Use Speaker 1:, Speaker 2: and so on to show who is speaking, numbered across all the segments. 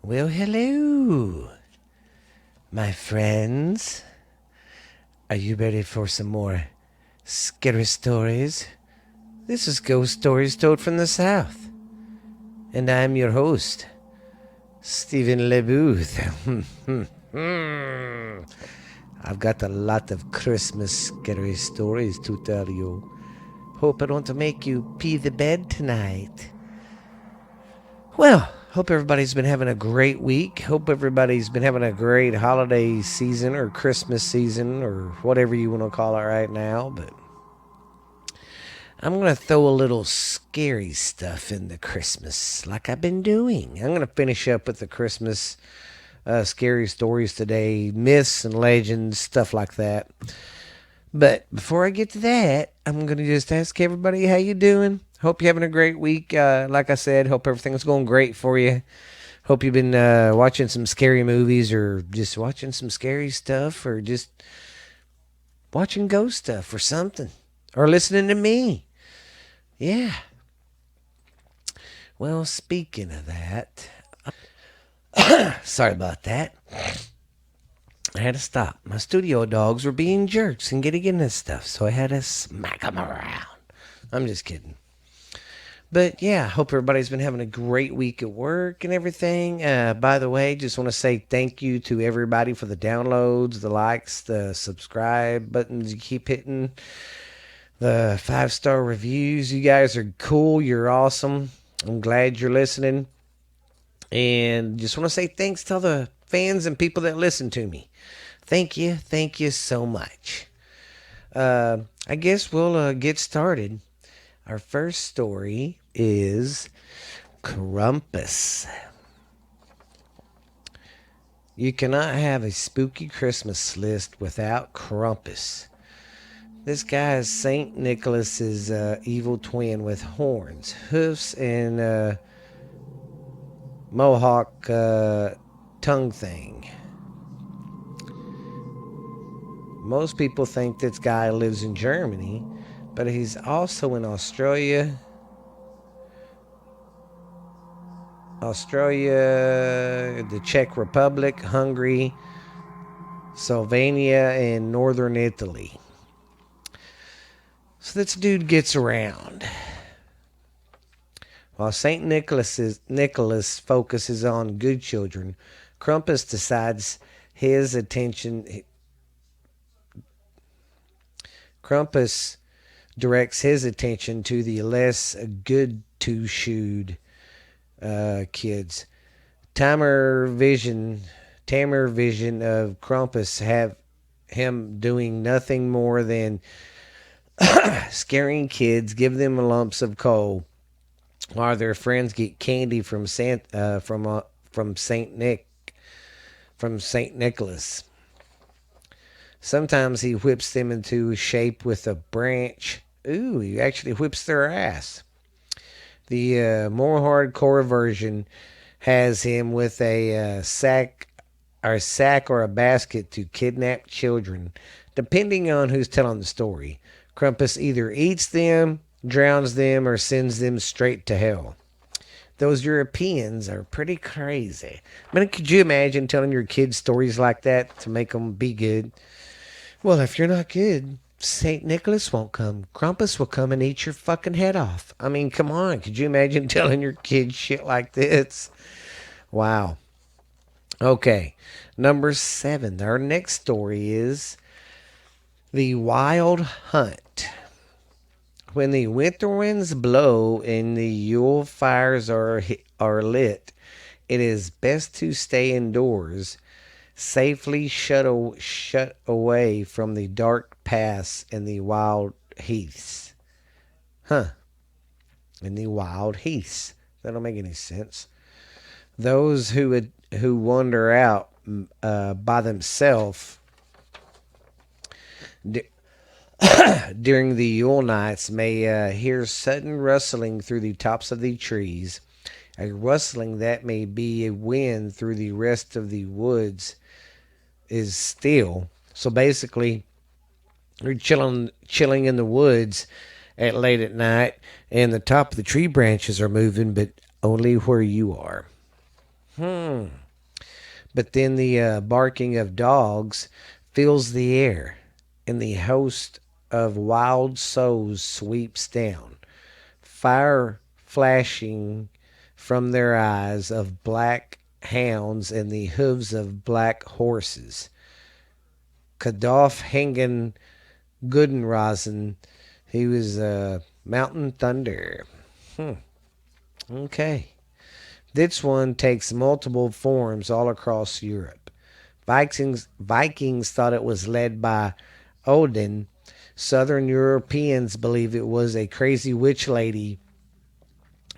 Speaker 1: Well, hello, my friends. Are you ready for some more scary stories? This is Ghost Stories Told from the South, and I'm your host, Stephen LeBooth. I've got a lot of Christmas scary stories to tell you. Hope I don't make you pee the bed tonight. Well, hope everybody's been having a great week. Hope everybody's been having a great holiday season or Christmas season or whatever you want to call it right now. But I'm going to throw a little scary stuff in the Christmas like I've been doing. I'm going to finish up with the Christmas scary stories today, myths and legends, stuff like that. But before I get to that, I'm going to just ask everybody how you doing. Hope you're having a great week. Like I said, hope everything's going great for you. Hope you've been watching some scary movies or just watching some scary stuff or just watching ghost stuff or something. Or listening to me. Yeah. Well, speaking of that, sorry about that. I had to stop. My studio dogs were being jerks and getting into stuff, so I had to smack them around. I'm just kidding. But yeah, hope everybody's been having a great week at work and everything. By the way, just want to say thank you to everybody for the downloads, the likes, the subscribe buttons you keep hitting, the 5-star reviews. You guys are cool. You're awesome. I'm glad you're listening. And just want to say thanks to all the fans and people that listen to me. Thank you. Thank you so much. I guess we'll get started. Our first story is Krampus. You cannot have a spooky Christmas list without Krampus. This guy is Saint Nicholas's evil twin with horns, hoofs, and mohawk tongue thing. Most people think this guy lives in Germany, but he's also in Australia, the Czech Republic, Hungary, Slovenia, and northern Italy. So this dude gets around. While St. Nicholas focuses on good children, Krampus decides his attention. Krampus directs his attention to the less good to shoed kids. Tamer vision of Krampus have him doing nothing more than scaring kids, give them lumps of coal, while their friends get candy from Saint Nicholas. Sometimes he whips them into shape with a branch. Ooh, he actually whips their ass. The more hardcore version has him with a sack or a basket to kidnap children, depending on who's telling the story. Krampus either eats them, drowns them, or sends them straight to hell. Those Europeans are pretty crazy. I mean, could you imagine telling your kids stories like that to make them be good? Well, if you're not good, St. Nicholas won't come. Krampus will come and eat your fucking head off. I mean, come on. Could you imagine telling your kids shit like this? Wow. Okay. Number 7. Our next story is The Wild Hunt. When the winter winds blow and the Yule fires are lit, it is best to stay indoors, safely shut away from the dark paths and the wild heaths. In the wild heaths. That don't make any sense. Those who wander out by themselves during the Yule nights may hear sudden rustling through the tops of the trees, a rustling that may be a wind through the rest of the woods is still. So basically, you're chilling in the woods at late at night, and the top of the tree branches are moving, but only where you are. Hmm. But then the barking of dogs fills the air, and the host of wild souls sweeps down, fire flashing from their eyes of black hounds and the hooves of black horses. Kadolf Hengen Gudenrasen, he was Mountain Thunder. Hmm. Okay. This one takes multiple forms all across Europe. Vikings thought it was led by Odin. Southern Europeans believe it was a crazy witch lady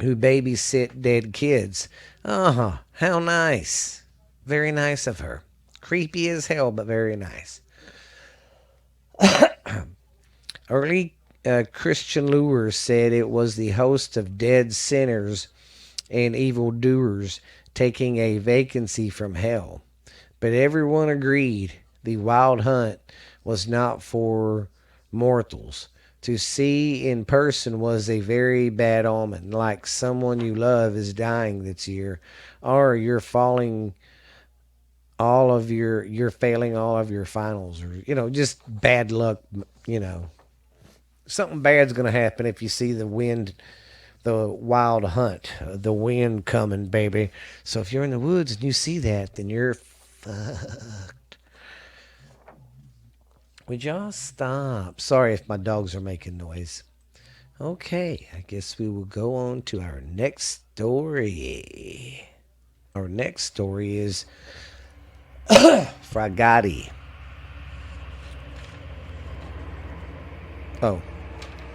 Speaker 1: who babysit dead kids. Uh-huh. How nice. Very nice of her. Creepy as hell, but very nice. Early Christian lures said it was the host of dead sinners and evildoers taking a vacancy from hell. But everyone agreed the wild hunt was not for mortals. To see in person was a very bad omen, like someone you love is dying this year, or you're failing all of your finals, or just bad luck. You know, something bad's gonna happen if you see the wild hunt, the wind coming, baby. So if you're in the woods and you see that, then you're fucked. Would y'all stop? Sorry if my dogs are making noise. Okay, I guess we will go on to our next story. Our next story is Fragati. Oh,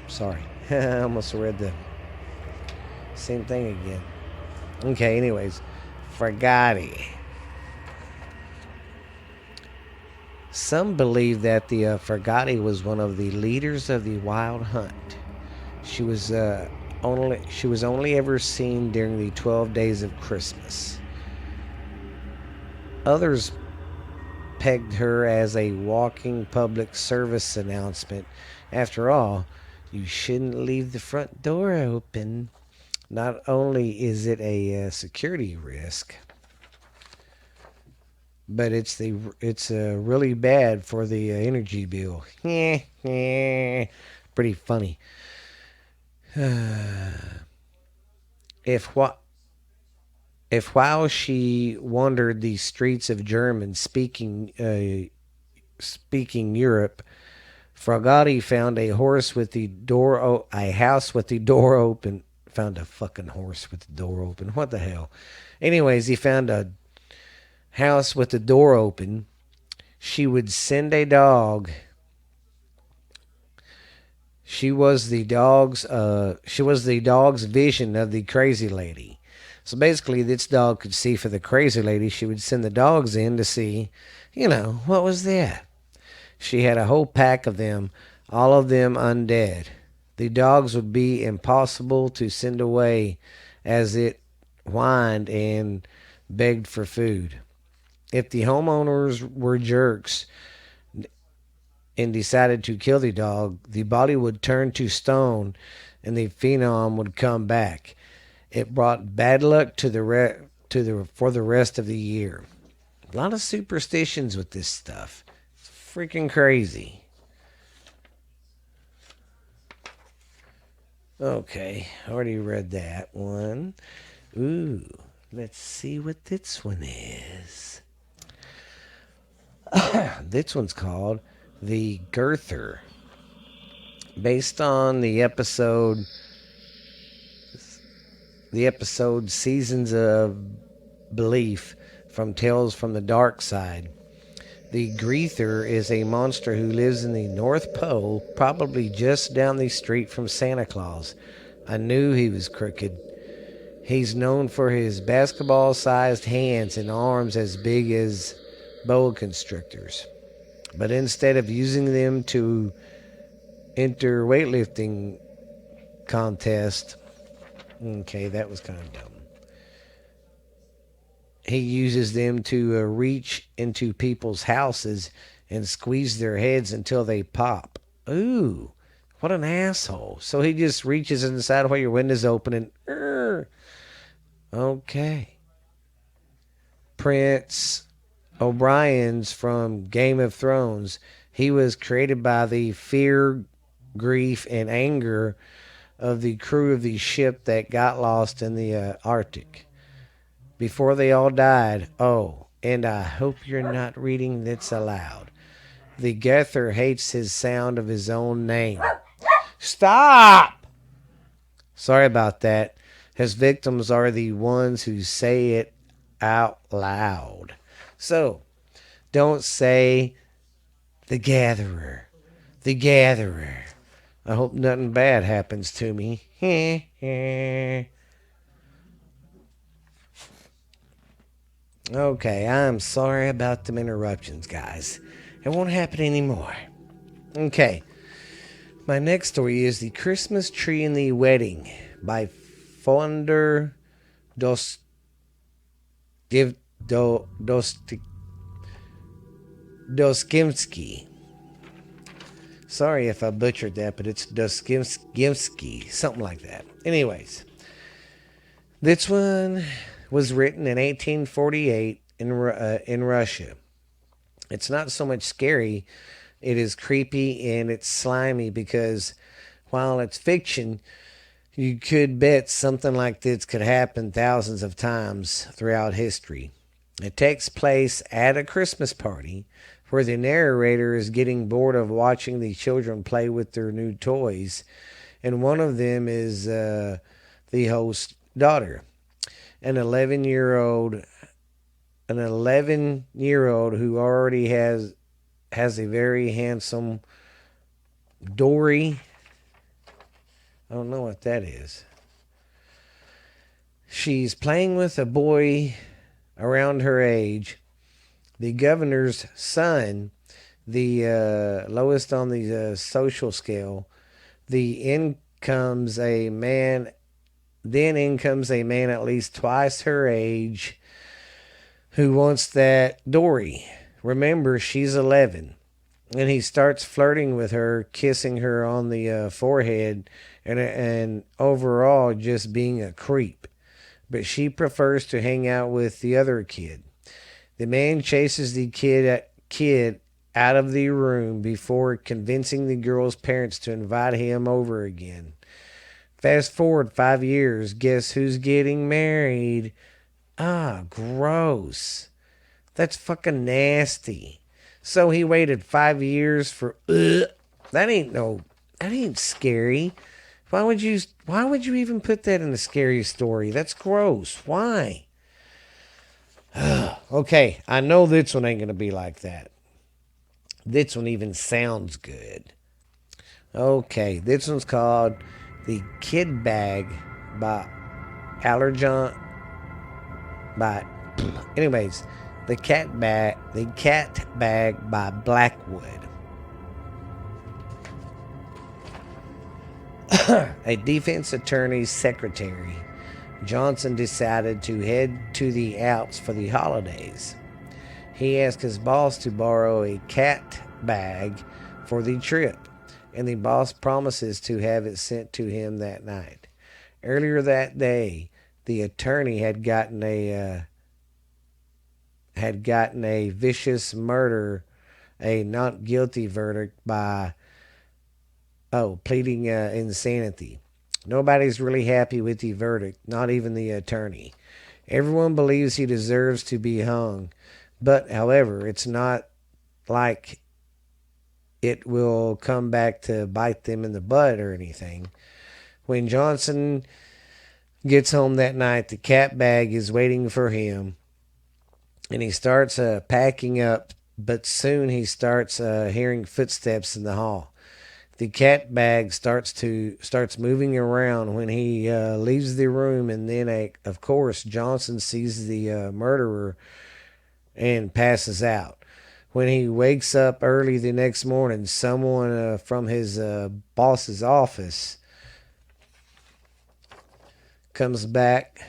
Speaker 1: sorry. I almost read the same thing again. Okay, anyways, Fragati. Some believe that the Fragati was one of the leaders of the wild hunt. She was only ever seen during the 12 days of Christmas. Others pegged her as a walking public service announcement. After all, you shouldn't leave the front door open. Not only is it a security risk, but it's really bad for the energy bill. Pretty funny. If what if while she wandered the streets of German speaking Europe, Fragati found a house with the door open. Found a fucking horse with the door open. What the hell? Anyways, he found a house with the door open. She would send a dog. She was the dog's vision of the crazy lady. So basically, this dog could see for the crazy lady. She would send the dogs in to see, what was that? She had a whole pack of them, all of them undead. The dogs would be impossible to send away as it whined and begged for food. If the homeowners were jerks and decided to kill the dog, the body would turn to stone and the phenom would come back. It brought bad luck for the rest of the year. A lot of superstitions with this stuff. It's freaking crazy. Okay, already read that one. Ooh, let's see what this one is. This one's called The Girther. Based on the episode Seasons of Belief from Tales from the Dark Side. The Greether is a monster who lives in the North Pole, probably just down the street from Santa Claus. I knew he was crooked. He's known for his basketball-sized hands and arms as big as boa constrictors. But instead of using them to enter weightlifting contest, okay, that was kind of dumb. He uses them to reach into people's houses and squeeze their heads until they pop. Ooh, what an asshole. So he just reaches inside while your window's open and... Okay. Prince O'Brien's from Game of Thrones. He was created by the fear, grief, and anger of the crew of the ship that got lost in the Arctic. Before they all died, oh, and I hope you're not reading this aloud. The girther hates his sound of his own name. Stop! Sorry about that. His victims are the ones who say it out loud. So, don't say the gatherer. The gatherer. I hope nothing bad happens to me. Okay, I'm sorry about them interruptions, guys. It won't happen anymore. Okay, my next story is The Christmas Tree and the Wedding by Fonder Dost Div Do Dostoevsky. Sorry if I butchered that, but it's Dostoevsky, something like that. Anyways, this one was written in 1848 in Russia. It's not so much scary, it is creepy and it's slimy because while it's fiction, you could bet something like this could happen thousands of times throughout history. It takes place at a Christmas party where the narrator is getting bored of watching the children play with their new toys, and one of them is the host's daughter, an 11-year-old who already has a very handsome Dory. I don't know what that is. She's playing with a boy around her age. The governor's son, the lowest on the social scale, in comes a man. Then in comes a man at least twice her age who wants that Dory. Remember, she's 11. And he starts flirting with her, kissing her on the forehead, and overall just being a creep. But she prefers to hang out with the other kid. The man chases the kid out of the room before convincing the girl's parents to invite him over again. Fast forward 5 years, guess who's getting married? Ah, gross. That's fucking nasty. So he waited 5 years for that ain't scary. Why would you even put that in a scary story? That's gross. Why? Okay, I know this one ain't gonna be like that. This one even sounds good. Okay, this one's called The Kid Bag by Allergon by anyways, the cat bag by Blackwood. A defense attorney's secretary, Johnson decided to head to the Alps for the holidays. He asked his boss to borrow a cat bag for the trip, and the boss promises to have it sent to him that night. Earlier that day, the attorney had gotten a vicious murder, a not guilty verdict by pleading insanity. Nobody's really happy with the verdict, not even the attorney. Everyone believes he deserves to be hung, but however, it's not like it will come back to bite them in the butt or anything. When Johnson gets home that night, the cat bag is waiting for him, and he starts packing up, but soon he starts hearing footsteps in the hall. The cat bag starts moving around when he leaves the room, and then of course Johnson sees the murderer and passes out. When he wakes up early the next morning, someone from his boss's office comes back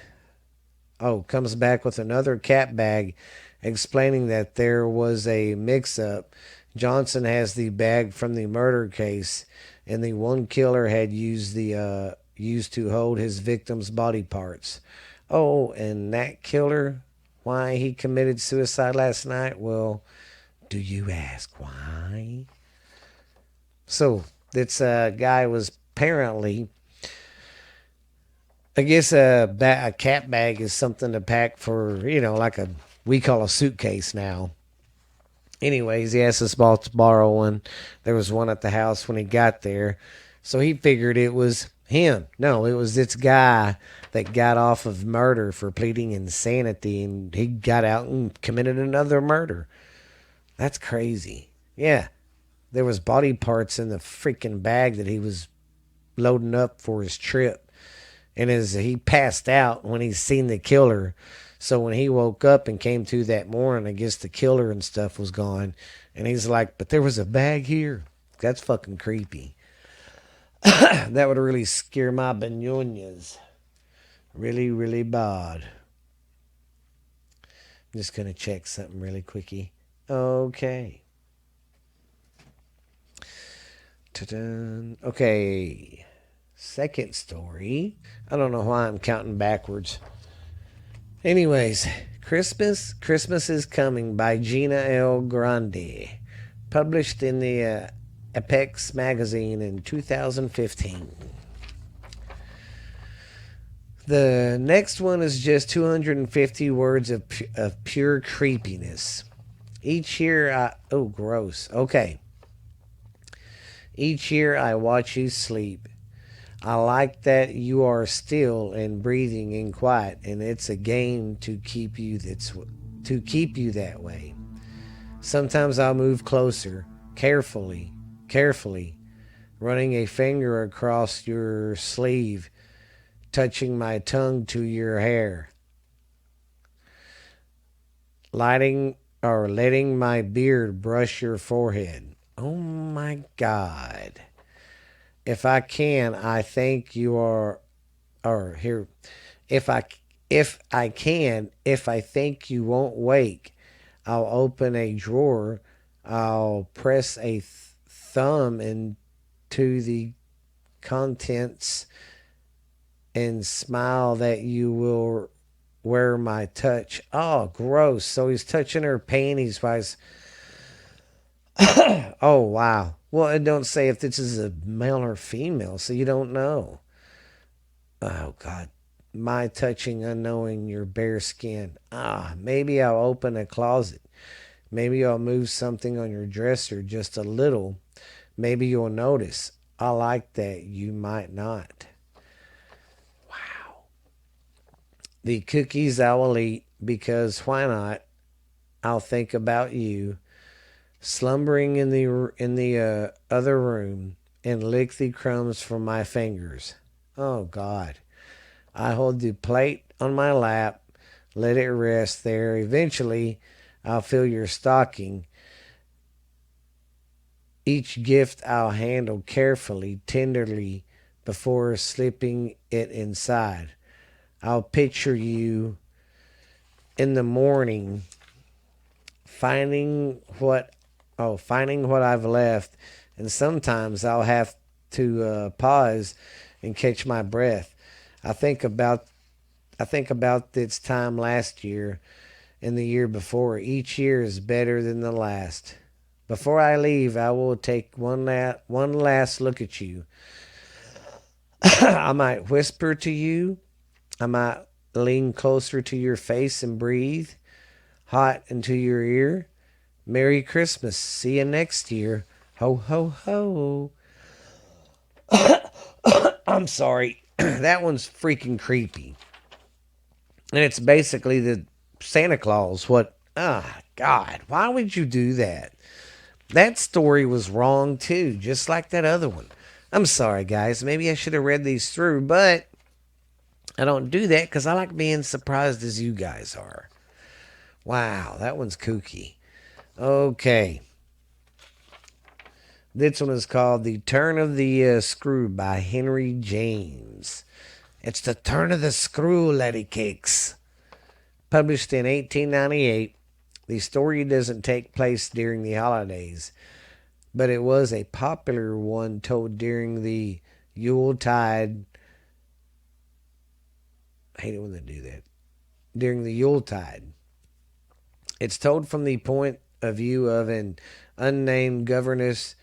Speaker 1: with another cat bag, explaining that there was a mix-up. Johnson has the bag from the murder case, and the one killer had used to hold his victim's body parts. Oh, and that killer why he committed suicide last night? Well, do you ask why? So, this guy was apparently, I guess a cat bag is something to pack for, like we call a suitcase now. Anyways, he asked us both to borrow one. There was one at the house when he got there. So he figured it was him. No, it was this guy that got off of murder for pleading insanity, and he got out and committed another murder. That's crazy. Yeah, there was body parts in the freaking bag that he was loading up for his trip. And as he passed out when he seen the killer, so when he woke up and came to that morning, I guess the killer and stuff was gone. And he's like, but there was a bag here. That's fucking creepy. That would really scare my banyunas. Really, really bad. I'm just going to check something really quickie. Okay. Ta-da. Okay. Second story. I don't know why I'm counting backwards. Anyways, Christmas is Coming by Gina L. Grande. Published in the Apex magazine in 2015. The next one is just 250 words of pure creepiness. Each year oh, gross. Okay. Each year I watch you sleep. I like that you are still and breathing and quiet, and it's a game to keep you that way. Sometimes I'll move closer, carefully, running a finger across your sleeve, touching my tongue to your hair, letting my beard brush your forehead. Oh my God. If I can, I think you are, or here, if I, if I think you won't wake, I'll open a drawer, I'll press a thumb into the contents and smile that you will wear my touch. Oh, gross. So he's touching her panties while he's, oh, wow. Well, it don't say if this is a male or female, so you don't know. Oh, God. My touching, unknowing your bare skin. Maybe I'll open a closet. Maybe I'll move something on your dresser just a little. Maybe you'll notice. I like that. You might not. Wow. The cookies I will eat because why not? I'll think about you slumbering in the other room and lick the crumbs from my fingers. Oh God. I hold the plate on my lap, let it rest there. Eventually, I'll fill your stocking. Each gift I'll handle carefully, tenderly, before slipping it inside. I'll picture you in the morning finding what finding what I've left, and sometimes I'll have to pause and catch my breath. I think about this time last year and the year before. Each year is better than the last. Before I leave, I will take one last look at you. I might whisper to you. I might lean closer to your face and breathe hot into your ear. Merry Christmas. See you next year. Ho, ho, ho. I'm sorry. That one's freaking creepy. And it's basically the Santa Claus. God, why would you do that? That story was wrong too, just like that other one. I'm sorry, guys. Maybe I should have read these through, but I don't do that because I like being surprised as you guys are. Wow, that one's kooky. Okay. This one is called The Turn of the Screw by Henry James. It's the turn of the screw, Letty Cakes. Published in 1898, the story doesn't take place during the holidays, but it was a popular one told during the Yuletide. I hate it when they do that. During the Yuletide. It's told from the point of view of an unnamed governess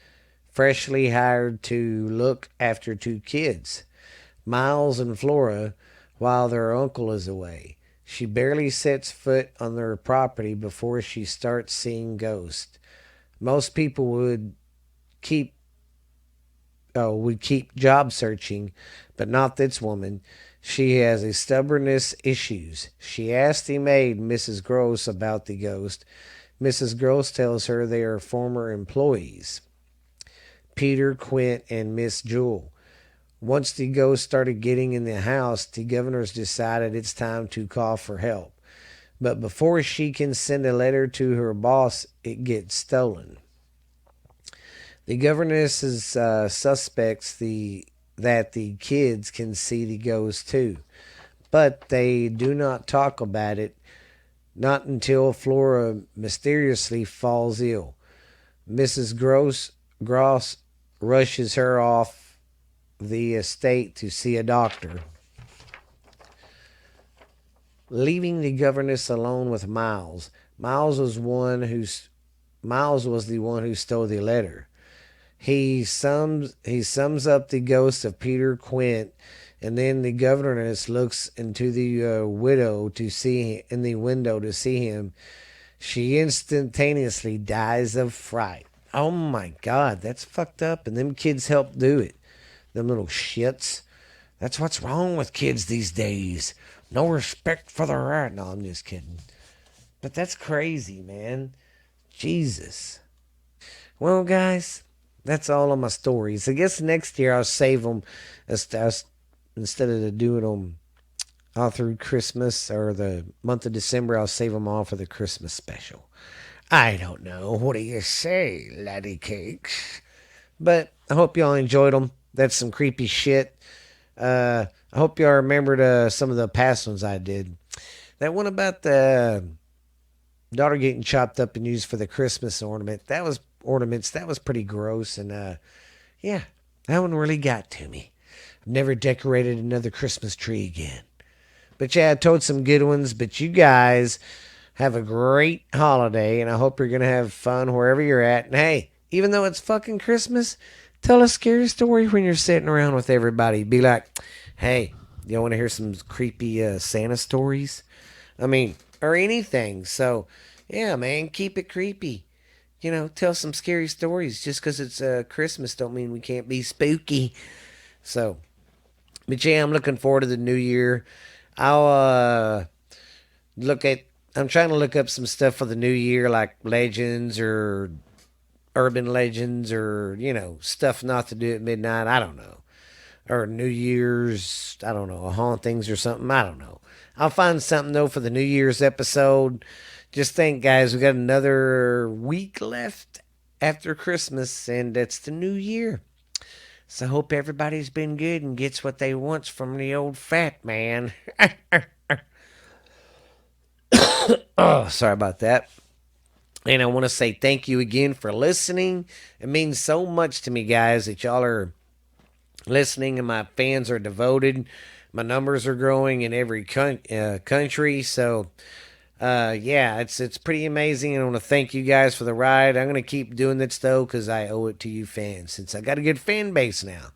Speaker 1: freshly hired to look after two kids, Miles and Flora, while their uncle is away. She barely sets foot on their property before she starts seeing ghosts. Most people keep would keep job searching, but not this woman. She has a stubbornness issues. She asked the maid, Mrs. Gross, about the ghost. Mrs. Gross tells her they are former employees, Peter, Quint, and Miss Jewel. Once the ghost started getting in the house, the governors decided it's time to call for help. But before she can send a letter to her boss, it gets stolen. The governess suspects that the kids can see the ghost too, but they do not talk about it, not until Flora mysteriously falls ill. Mrs. Gross rushes her off the estate to see a doctor, leaving the governess alone with Miles. Miles was the one who stole the letter. He sums up the ghost of Peter Quint, and then the governess looks into the widow to see in the window to see him. She instantaneously dies of fright. Oh my God, that's fucked up. And them kids help do it. Them little shits. That's what's wrong with kids these days. No respect for the right. No, I'm just kidding. But that's crazy, man. Jesus. Well, guys, that's all of my stories. I guess next year I'll save them instead of doing them all through Christmas or the month of December. I'll save them all for the Christmas special. I don't know. What do you say, laddie cakes? But I hope y'all enjoyed them. That's some creepy shit. I hope y'all remembered some of the past ones I did. That one about the daughter getting chopped up and used for the Christmas ornaments. That was pretty gross, and yeah, that one really got to me. I've never decorated another Christmas tree again. But yeah, I told some good ones. But you guys have a great holiday, and I hope you're gonna have fun wherever you're at. And hey, even though it's fucking Christmas, tell a scary story when you're sitting around with everybody. Be like, hey, you want to hear some creepy Santa stories? I mean, or anything. So, yeah, man, keep it creepy. Tell some scary stories. Just because it's Christmas don't mean we can't be spooky. So, but yeah, I'm looking forward to the new year. I'll look at. I'm trying to look up some stuff for the new year, like legends or urban legends or stuff not to do at midnight. I don't know, or New Year's. I don't know, hauntings or something. I don't know. I'll find something though for the New Year's episode. Just think, guys, we got another week left after Christmas, and that's the new year. So I hope everybody's been good and gets what they want from the old fat man. Oh, sorry about that. And I want to say thank you again for listening. It means so much to me, guys, that y'all are listening and my fans are devoted. My numbers are growing in every country. So, yeah, it's pretty amazing. And I want to thank you guys for the ride. I'm going to keep doing this, though, because I owe it to you fans, since I got a good fan base now.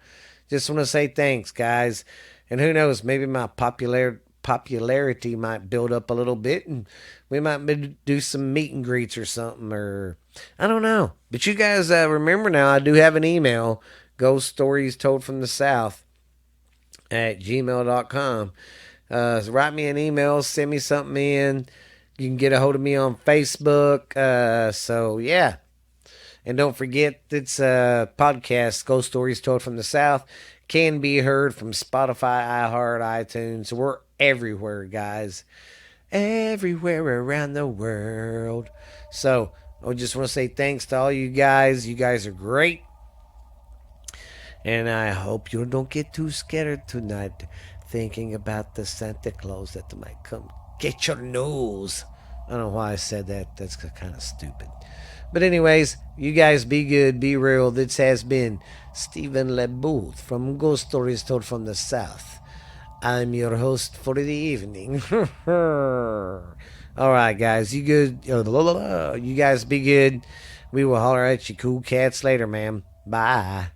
Speaker 1: Just want to say thanks, guys. And who knows, maybe my popularity might build up a little bit, and we might do some meet and greets or something, or I don't know. But you guys remember now, I do have an email, ghost stories told from the south at gmail.com. So write me an email, send me something in. You can get a hold of me on Facebook. So yeah. And don't forget, it's a podcast, Ghost Stories Told from the South, can be heard from Spotify, iHeart, iTunes. We're everywhere, guys. Everywhere around the world. So I just want to say thanks to all you guys. You guys are great. And I hope you don't get too scared tonight thinking about the Santa Claus that might come get your nose. I don't know why I said that. That's kind of stupid. But anyways, you guys be good, be real. This has been Stephen LeBooth from Ghost Stories Told from the South. I'm your host for the evening. All right, guys. You good? You guys be good. We will holler at you cool cats later, man. Bye.